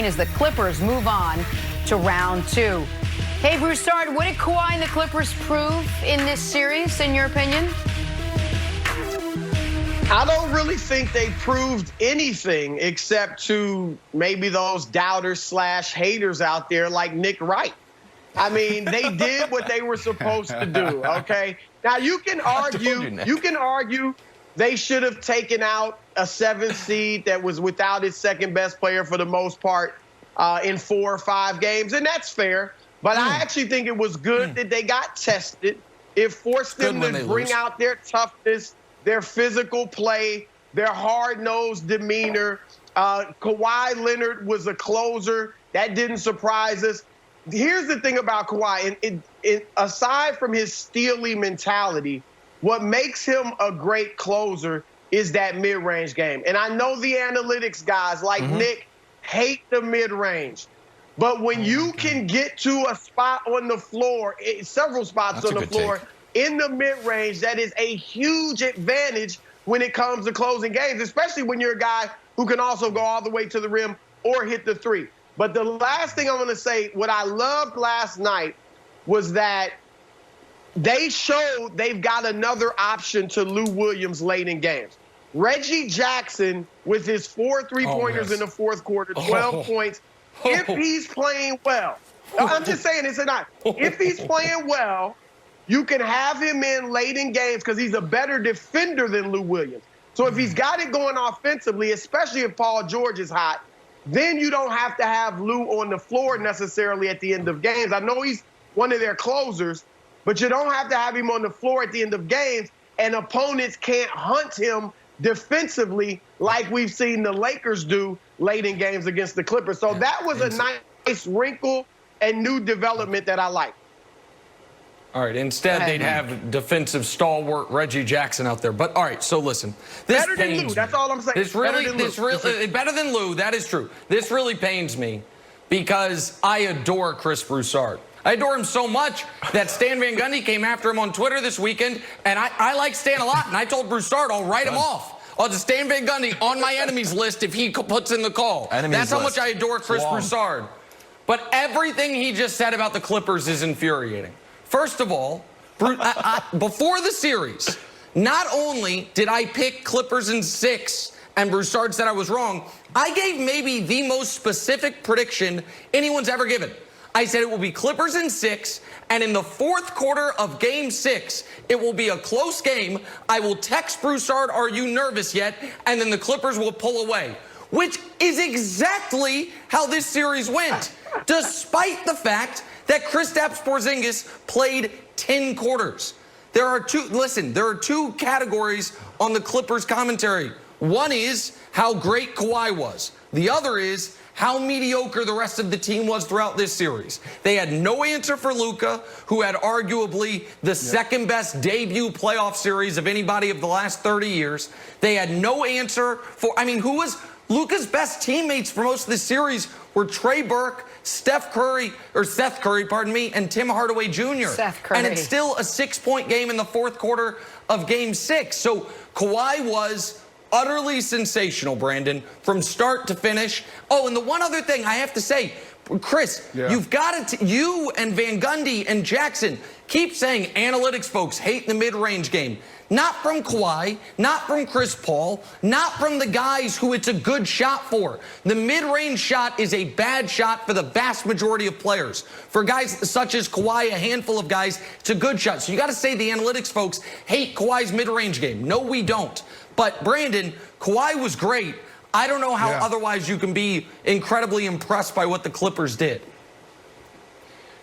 as the Clippers move on to round 2. Hey, Broussard, what did Kawhi and the Clippers prove in this series, in your opinion? I don't really think they proved anything except to maybe those doubters / haters out there like Nick Wright. I mean, they did what they were supposed to do, okay? Now, you can argue they should have taken out a 7th seed that was without its second best player for the most part in 4 or 5 games, and that's fair. But I actually think it was good that they got tested. It forced them to bring out their toughness, their physical play, their hard-nosed demeanor. Kawhi Leonard was a closer. That didn't surprise us. Here's the thing about Kawhi. Aside from his steely mentality, what makes him a great closer is that mid-range game. And I know the analytics guys like Nick hate the mid-range. But when you can get to a spot on the floor, several spots on the floor, in the mid-range, that is a huge advantage when it comes to closing games, especially when you're a guy who can also go all the way to the rim or hit the 3. But the last thing I'm going to say, what I loved last night was that they showed they've got another option to Lou Williams late in games. Reggie Jackson, with his 4 3-pointers in the fourth quarter, 12 points, if he's playing well, I'm just saying this or not, if he's playing well, you can have him in late in games because he's a better defender than Lou Williams. So if he's got it going offensively, especially if Paul George is hot, then you don't have to have Lou on the floor necessarily at the end of games. I know he's one of their closers, but you don't have to have him on the floor at the end of games, and opponents can't hunt him defensively like we've seen the Lakers do late in games against the Clippers. So that was a nice wrinkle and new development that I like. All right, instead they'd have defensive stalwart Reggie Jackson out there. But all right, so listen, this better than Lou. That's all I'm saying. Better than Lou. That is true. This really pains me because I adore Chris Broussard. I adore him so much that Stan Van Gundy came after him on Twitter this weekend, and I like Stan a lot. And I told Broussard I'll write him off. I'll just Stan Van Gundy on my enemies list if he puts in the call. That's how much I adore Chris Broussard. But everything he just said about the Clippers is infuriating. First of all, before the series, not only did I pick Clippers in 6 and Broussard said I was wrong, I gave maybe the most specific prediction anyone's ever given. I said it will be Clippers in 6, and in the fourth quarter of Game 6, it will be a close game. I will text Broussard, "Are you nervous yet?" And then the Clippers will pull away, which is exactly how this series went, despite the fact that Kristaps Porzingis played 10 quarters. There are two categories on the Clippers commentary. One is how great Kawhi was. The other is how mediocre the rest of the team was throughout this series. They had no answer for Luka, who had arguably the second best debut playoff series of anybody of the last 30 years. They had no answer for, who was Luka's best teammates for most of the series were Trey Burke, Seth Curry, and Tim Hardaway Jr. Seth Curry. And it's still a 6-point game in the fourth quarter of Game 6. So Kawhi was utterly sensational, Brandon, from start to finish. Oh, and the one other thing I have to say, Chris, you've got to, you and Van Gundy and Jackson keep saying analytics folks hate the mid-range game. Not from Kawhi, not from Chris Paul, not from the guys who it's a good shot for. The mid-range shot is a bad shot for the vast majority of players. For guys such as Kawhi, a handful of guys, it's a good shot. So you got to say the analytics folks hate Kawhi's mid-range game. No, we don't. But Brandon, Kawhi was great. I don't know how otherwise you can be incredibly impressed by what the Clippers did.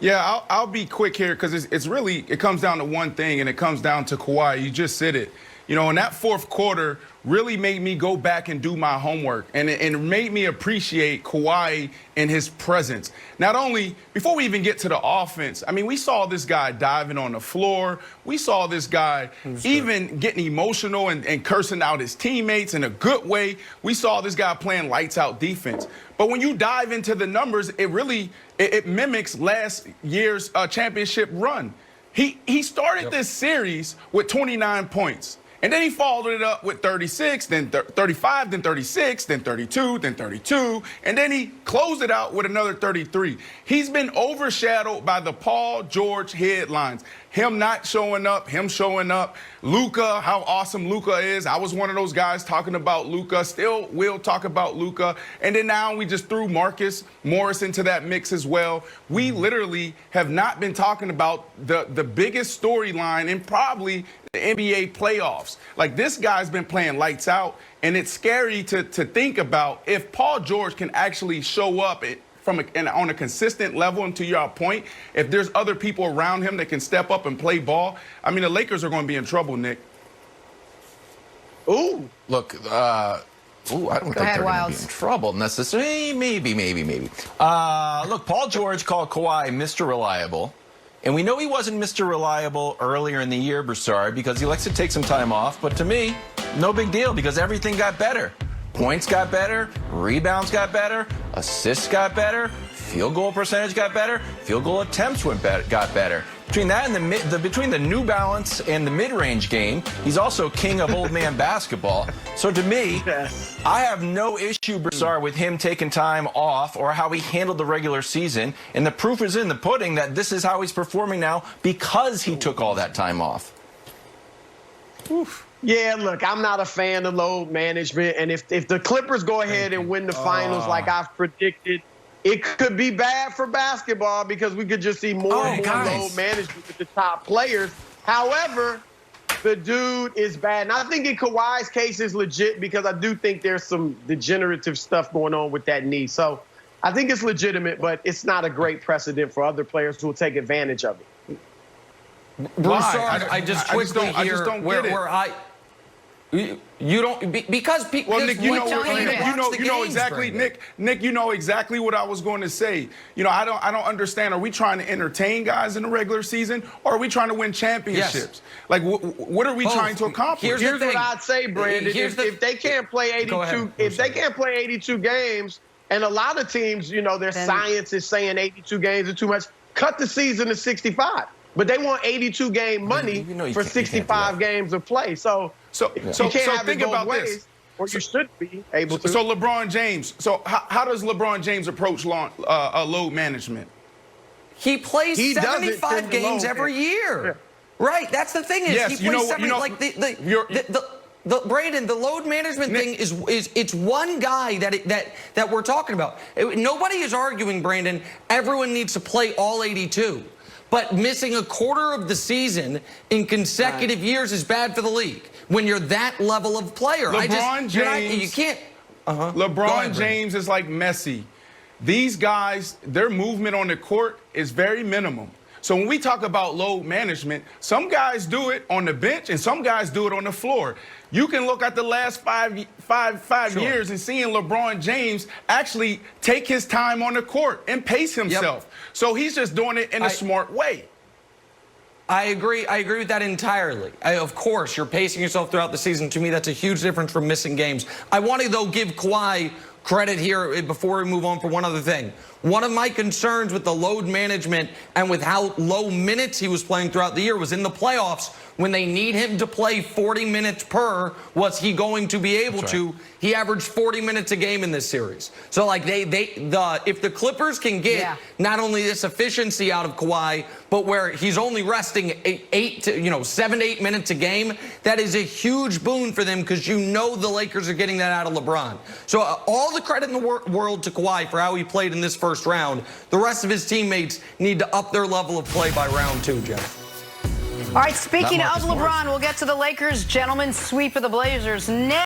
Yeah, I'll be quick here because it comes down to one thing, and it comes down to Kawhi. You just said it. You know, in that fourth quarter really made me go back and do my homework, and it made me appreciate Kawhi and his presence. Not only, before we even get to the offense, we saw this guy diving on the floor. We saw this guy even getting emotional and cursing out his teammates in a good way. We saw this guy playing lights out defense. But when you dive into the numbers, it mimics last year's championship run. He started this series with 29 points. And then he followed it up with 36, then 35, then 36, then 32, then 32, and then he closed it out with another 33. He's been overshadowed by the Paul George headlines. Him not showing up, him showing up. Luka, how awesome Luka is. I was one of those guys talking about Luka. Still will talk about Luka. And then now we just threw Marcus Morris into that mix as well. We literally have not been talking about the biggest storyline in probably the NBA playoffs. Like, this guy's been playing lights out, and it's scary to think about if Paul George can actually show up on a consistent level. And to your point, if there's other people around him that can step up and play ball, I mean, the Lakers are going to be in trouble, Nick. Ooh. Look, I don't think they're going to be in trouble necessarily. Maybe. Look, Paul George called Kawhi Mr. Reliable. And we know he wasn't Mr. Reliable earlier in the year, Broussard, because he likes to take some time off. But to me, no big deal, because everything got better. Points got better, rebounds got better, assists got better, field goal percentage got better, field goal attempts got better. Between that and between the New Balance and the mid-range game, he's also king of old man basketball. So to me, yes, I have no issue, Broussard, with him taking time off or how he handled the regular season. And the proof is in the pudding that this is how he's performing now because he took all that time off. Oof. Yeah, look, I'm not a fan of load management. And if the Clippers go ahead and win the finals like I've predicted, it could be bad for basketball because we could just see more and more load management with the top players. However, the dude is bad. And I think in Kawhi's case is legit because I do think there's some degenerative stuff going on with that knee. So I think it's legitimate, but it's not a great precedent for other players who will take advantage of it. Broussard, I just quickly hear where you don't because people. Well, Nick, you know exactly, Nick, you know exactly what I was going to say. You know, I don't understand. Are we trying to entertain guys in the regular season, or are we trying to win championships? Yes. Like, what are we trying to accomplish? Here's what I'd say, Brandon. If they can't play 82, if they can't play 82 games, and a lot of teams, you know, their science is saying 82 games are too much, cut the season to 65. But they want 82-game money for 65 games of play. So you can't have think about this. Or you should be able to. So LeBron James. So how does LeBron James approach load management? He plays 75 games every year. Yeah. Right. That's the thing is he plays 70. Like the Brandon, the load management thing is it's one guy that we're talking about. Nobody is arguing, Brandon. Everyone needs to play all 82. But missing a quarter of the season in consecutive years is bad for the league when you're that level of player. LeBron James, you can't. LeBron James is like Messi. These guys, their movement on the court is very minimum. So when we talk about load management, some guys do it on the bench and some guys do it on the floor. You can look at the last five years and seeing LeBron James actually take his time on the court and pace himself. Yep. So he's just doing it in a smart way. I agree with that entirely. Of course, you're pacing yourself throughout the season. To me, that's a huge difference from missing games. I want to, though, give Kawhi credit here before we move on for one other thing. One of my concerns with the load management and with how low minutes he was playing throughout the year was in the playoffs when they need him to play 40 minutes per, was he going to be able to? He averaged 40 minutes a game in this series. So like if the Clippers can get not only this efficiency out of Kawhi, but where he's only resting 7 to 8 minutes a game, that is a huge boon for them because you know the Lakers are getting that out of LeBron. So all the credit in the world to Kawhi for how he played in this first round. The rest of his teammates need to up their level of play by round 2, Jeff. All right, speaking of LeBron, we'll get to the Lakers' gentleman's sweep of the Blazers next.